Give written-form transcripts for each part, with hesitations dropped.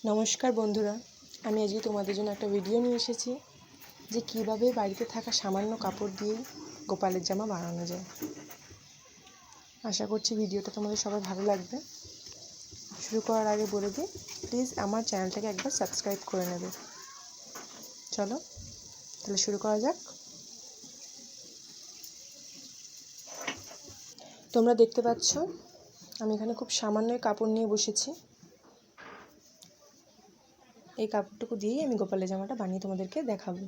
নমস্কার বন্ধুরা, আমি আজকে তোমাদের জন্য একটা ভিডিও নিয়ে এসেছি যে কিভাবে বাড়িতে থাকা সামান্য কাপড় দিয়ে গোপালের জামা বানানো যায়। আশা করছি ভিডিওটা তোমাদের সবার ভালো লাগবে। শুরু করার আগে বলে দিই, প্লিজ আমার চ্যানেলটাকে একবার সাবস্ক্রাইব করে নেবে। চলো তাহলে শুরু করা যাক। তোমরা দেখতে পাচ্ছ আমি এখানে খুব সামান্য কাপড় নিয়ে বসেছি। এই কাপড়টুকু দিয়েই আমি গোপালের জামাটা বানিয়ে তোমাদেরকে দেখাবো।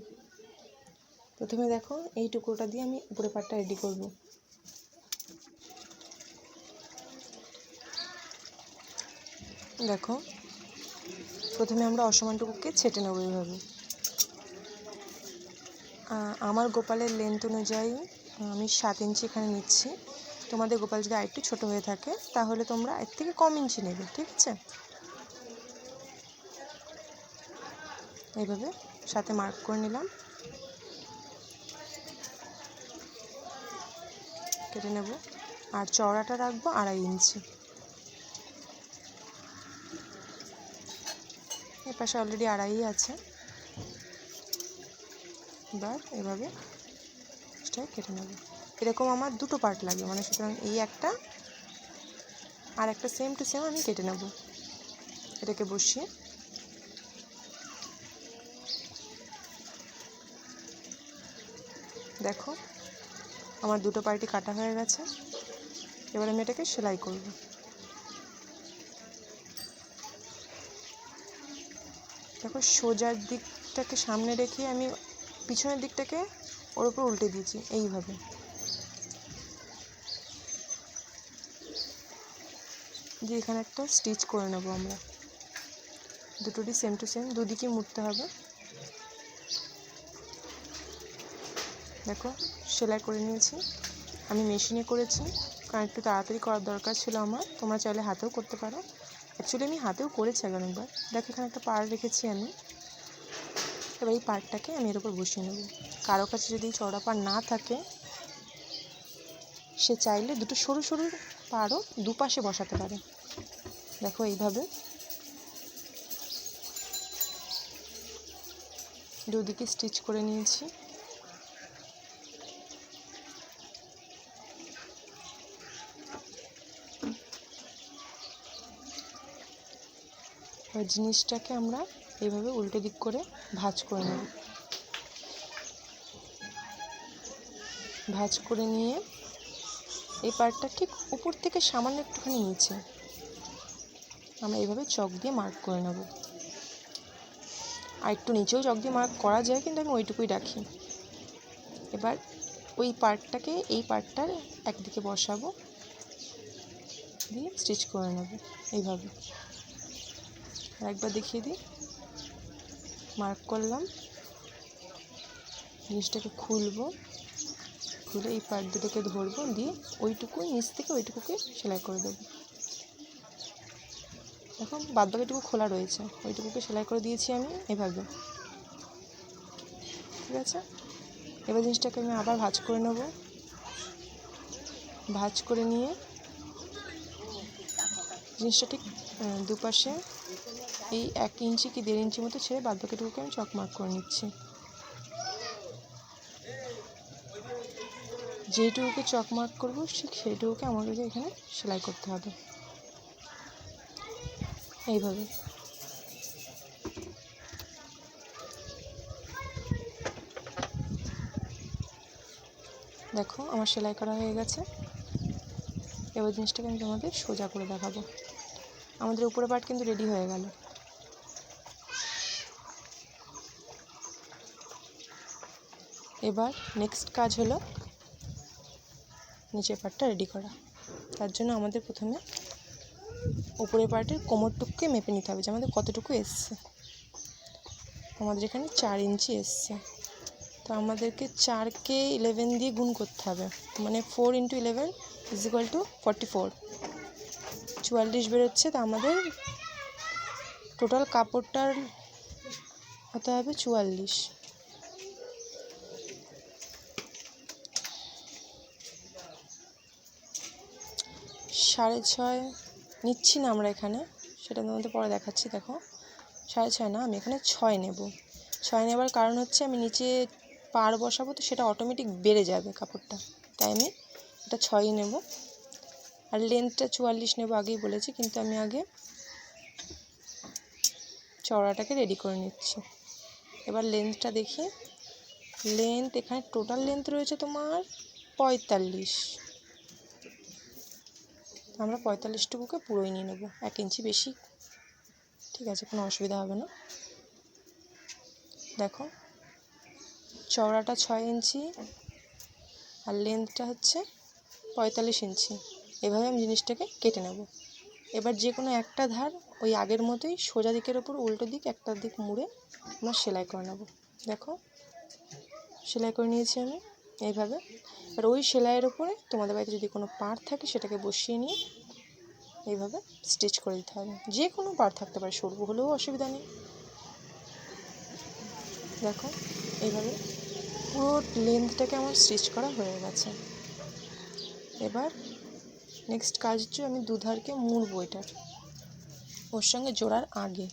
প্রথমে দেখো, এই টুকরোটা দিয়ে আমি উপরে পাটটা রেডি করব। দেখো, প্রথমে আমরা অসমানটুকুকে ছেটে নেব এইভাবে। আমার গোপালের লেন্থ অনুযায়ী আমি 7 ইঞ্চি এখানে নিচ্ছি। তোমাদের গোপাল যদি আরেকটু ছোটো হয়ে থাকে তাহলে তোমরা এর থেকে কম ইঞ্চি নেবে, ঠিক আছে? এইভাবে সাথে মার্ক করে নিলাম, কেটে নেব। আর চওড়াটা রাখবো 2.5 ইঞ্চি। এর পাশে অলরেডি 2.5 আছে। এবার এভাবে কেটে নেব। এরকম আমার দুটো পার্ট লাগে, মানে সুতরাং এই একটা আর একটা সেম টু সেম আমি কেটে নেব। এটাকে বসিয়ে দেখো আমার দুটো পার্টই কাটা হয়ে গেছে। এবার আমি এটাকে সেলাই করব। দেখো, সোজার দিকটাকে সামনে রেখে আমি পিছনের দিকটাকে ওর উপর উল্টে দিয়েছি এইভাবে। দিয়ে এখানে একটা স্টিচ করে নেব আমরা। দুটোরই সেম টু সেম, দুদিকেই মুড়তে হবে। দেখো, সেলাই করে নিয়েছি। আমি মেশিনে করেছি কারণ একটু তাড়াতাড়ি করার দরকার ছিল আমার। তোমরা চাইলে হাতেও করতে পারো। অ্যাকচুয়ালি আমি হাতেও করেছি অনেকবার। দেখো, এখানে একটা পাড় রেখেছি আমি। এবার এই পাড়টাকে আমি এর উপর বসিয়ে নেব। কারো কাছে যদি চওড়া পাড় না থাকে সে চাইলে দুটো সরু সরু পাড়ও দুপাশে বসাতে পারে। দেখো, এইভাবে দুদিকে স্টিচ করে নিয়েছি। এবার জিনিসটাকে আমরা এইভাবে উল্টো দিক করে ভাঁজ করে নেব। ভাঁজ করে নিয়ে এই পার্টটা ঠিক উপর থেকে সামান্য একটুখানি নিচে আমরা এইভাবে চক দিয়ে মার্ক করে নেব। আর একটু নিচেও চক দিয়ে মার্ক করা যায়, কিন্তু আমি ওইটুকুই রাখি। এবার ওই পার্টটাকে এই পার্টটার একদিকে বসাবো, দিয়ে স্টিচ করে নেব এইভাবে। আর একবার দেখিয়ে দিই। মার্ক করলাম, জিনিসটাকে খুলবো, খুলে এই পার্ট দুটোকে ধরবো, দিয়ে ওইটুকু নিচ থেকে ওইটুকুকে সেলাই করে দেবো। এখন বাদবাকিটুকু খোলা রয়েছে, ওইটুকুকে সেলাই করে দিয়েছি আমি এভাবে, ঠিক আছে? এবার জিনিসটাকে আমি আবার ভাঁজ করে নেব। ভাঁজ করে নিয়ে জিনিসটা ঠিক দুপাশে এই 1 ইঞ্চি কি 1.5 ইঞ্চি মতো ছেড়ে বাদবাকিটুকুকে আমি চক মার্ক করে নিচ্ছি। যেইটুকুকে চক মার্ক করবো ঠিক সেইটুকুকে আমাকে এখানে সেলাই করতে হবে এইভাবে। দেখো, আমার সেলাই করা হয়ে গেছে। এবার জিনিসটাকে আমি তোমাদের সোজা করে দেখাবো। আমাদের উপরে পার্ট কিন্তু রেডি হয়ে গেল। এবার নেক্সট কাজ হলো নিচের পার্টটা রেডি করা। তার জন্য আমাদের প্রথমে উপরের পার্টের কোমরটুকুকে মেপে নিতে হবে যে আমাদের কতটুকু এসছে। আমাদের এখানে 4 ইঞ্চি এসছে, তো আমাদেরকে 4কে 11 দিয়ে গুণ করতে হবে, মানে 4 × 11 = 44, 44 বেরোচ্ছে। তা আমাদের টোটাল কাপড়টার হতে হবে 44। সাড়ে 6 নিচ্ছি না আমরা এখানে, সেটা তোমাদের পরে দেখাচ্ছি। দেখো, 6.5 না, আমি এখানে 6 নেব। 6 নেবার কারণ হচ্ছে আমি নিচে পাড় বসাবো, তো সেটা অটোমেটিক বেড়ে যাবে কাপড়টা, তাই আমি এটা 6ই নেব। আর লেন্থটা 44 নেব, আগেই বলেছি, কিন্তু আমি আগে চওড়াটাকে রেডি করে নিচ্ছি। এবার লেন্থটা দেখি, লেন্থ এখানে টোটাল লেন্থ রয়েছে তোমার 45। আমরা 45টুকুকে পুরোই নিয়ে নেব, 1 ইঞ্চি বেশি, ঠিক আছে, কোনো অসুবিধা হবে না। দেখো চওড়াটা 6 ইঞ্চি আর লেন্থটা হচ্ছে 45 ইঞ্চি। এভাবে আমি জিনিসটাকে কেটে নেব। এবার যে কোনো একটা ধার ওই আগের মতোই সোজা দিকের ওপর উল্টো দিক একটা দিক মুড়ে আমরা সেলাই করে নেব। দেখো সেলাই করে নিয়েছি আমি এইভাবে। আর ওই সেলাইয়ের ওপরে তোমাদের বাড়িতে যদি কোনো পাড় থাকে সেটাকে বসিয়ে নিয়ে এইভাবে স্টিচ করে দিতে হবে। যে কোনো পাড় থাকতে পারে, সরু হলেও অসুবিধা নেই। দেখো এইভাবে পুরো লেন্থটাকে আমার স্টিচ করা হয়ে গেছে। এবার নেক্সট কাজ হচ্ছে আমি দুধারকে মুড়বো, এটার ওর সঙ্গে জোড়ার আগে।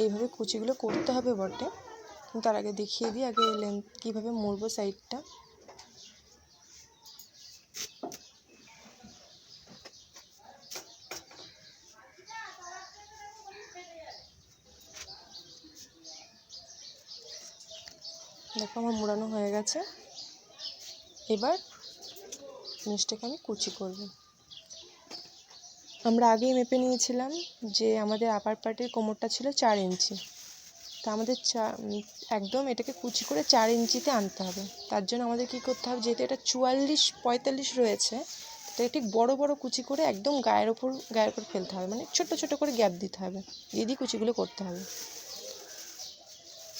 এইভাবে কুচিগুলো করতে হবে বটে, কিন্তু তার আগে দেখিয়ে দিই আগে লেন্থ কীভাবে মুড়বো সাইডটা। দেখো আমার মোড়ানো হয়ে গেছে। এবার জিনিসটাকে আমি কুচি করব। আমরা আগেই মেপে নিয়েছিলাম যে আমাদের আপার পার্টের কোমরটা ছিল 4 ইঞ্চি, তা আমাদের একদম এটাকে কুচি করে 4 ইঞ্চিতে আনতে হবে। তার জন্য আমাদের কী করতে হবে, যেহেতু এটা 44-45 রয়েছে, এটাকে ঠিক বড় বড় কুচি করে একদম গায়ের ওপর ফেলতে হবে, মানে ছোট ছোট করে গ্যাপ দিতে হবে, দিয়ে কুচিগুলো করতে হবে।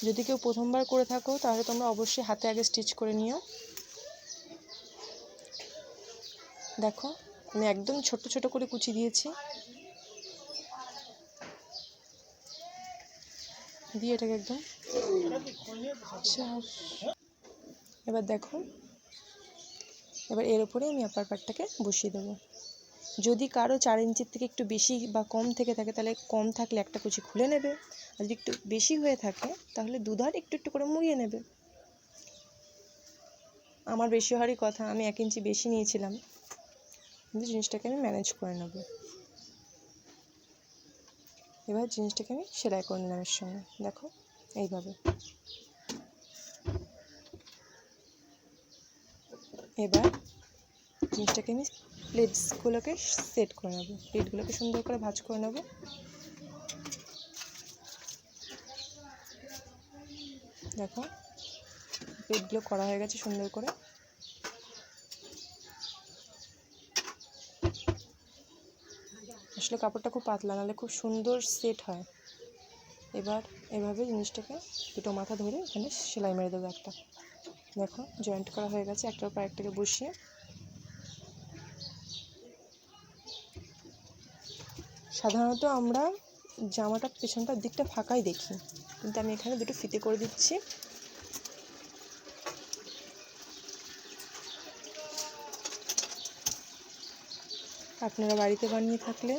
যদি কেউ প্রথমবার করে থাকো তাহলে তোমরা অবশ্যই হাতে আগে স্টিচ করে নিও। দেখো আমি একদম ছোট ছোট করে কুচি দিয়েছি, দিয়ে এটাকে একদম। এবার দেখো, এবার এর উপরে আমি আপার পার্টটাকে বসিয়ে দেবো। যদি কারো 4 ইঞ্চির থেকে একটু বেশি বা কম থেকে থাকে তাহলে কম থাকলে একটা কুচি খুলে নেবে, আর যদি একটু বেশি হয়ে থাকে তাহলে দুধার একটু একটু করে মুড়িয়ে নেবে। আমার বেশি হওয়ারই কথা, আমি 1 ইঞ্চি বেশি নিয়েছিলাম, কিন্তু জিনিসটাকে আমি ম্যানেজ করে নেব। এবার জিনিসটাকে আমি সেলাই করে নিলাম এর সঙ্গে। দেখো এইভাবে। এবার জিনিসটাকে আমি প্লেটসগুলোকে সেট করে নেব, প্লেটগুলোকে সুন্দর করে ভাঁজ করে নেব। দেখো প্লেটগুলো করা হয়ে গেছে সুন্দর করে। আসলে কাপড়টা খুব পাতলা, নাহলে খুব সুন্দর সেট হয়। এবার এভাবে জিনিসটাকে দুটো মাথা ধরে এখানে সেলাই মেরে দেবো একটা। দেখো জয়েন্ট করা হয়ে গেছে, একটার উপর একটাকে বসিয়ে। সাধারণত আমরা জামাটা পেছনটার দিকটা ফাঁকাই দেখি, কিন্তু আমি এখানে দুটো ফিতে করে দিচ্ছি। আপনারা বাড়িতে বানিয়ে থাকলে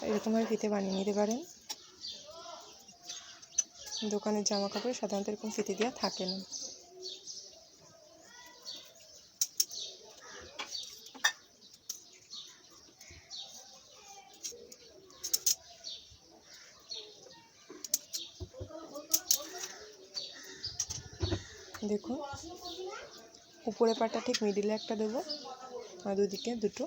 এরকমভাবে ফিতে বানিয়ে নিতে পারেন। দোকানের জামা কাপড়ে সাধারণত এরকম ফিতে দেওয়া থাকে না। দেখুন উপরে পাটা ঠিক মিডিলে একটা দেবো, আর দুদিকে দুটো,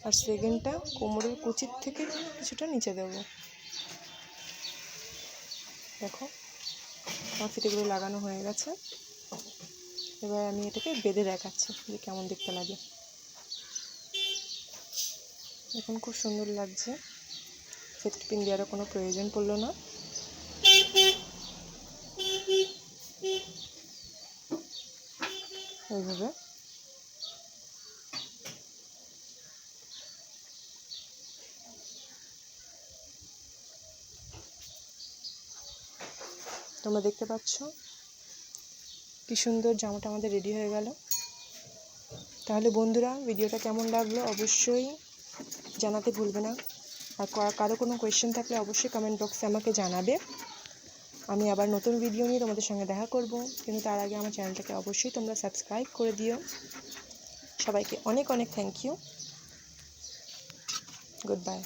আর সেকেন্ডটা কোমরের কুচির থেকে কিছুটা নিচে দেবো। দেখো আমার ফিতেগুলো লাগানো হয়ে গেছে। এবার আমি এটাকে বেঁধে দেখাচ্ছি যে কেমন দেখতে লাগে। এখন খুব সুন্দর লাগছে, সেফটি পিন দেওয়ারও কোনো প্রয়োজন পড়লো না। এইভাবে তোমরা দেখতে পাচ্ছ কি সুন্দর জামাটা আমাদের রেডি হয়ে গেল। তাহলে বন্ধুরা, ভিডিওটা কেমন লাগলো অবশ্যই জানাতে ভুলবে না। আর কারো কোনো কোয়েশ্চেন থাকলে অবশ্যই কমেন্ট বক্সে আমাকে জানাবে। আমি আবার নতুন ভিডিও নিয়ে তোমাদের সঙ্গে দেখা করব, কিন্তু তার আগে আমার চ্যানেলটাকে অবশ্যই তোমরা সাবস্ক্রাইব করে দিও। সবাইকে অনেক অনেক থ্যাংক ইউ। Good bye.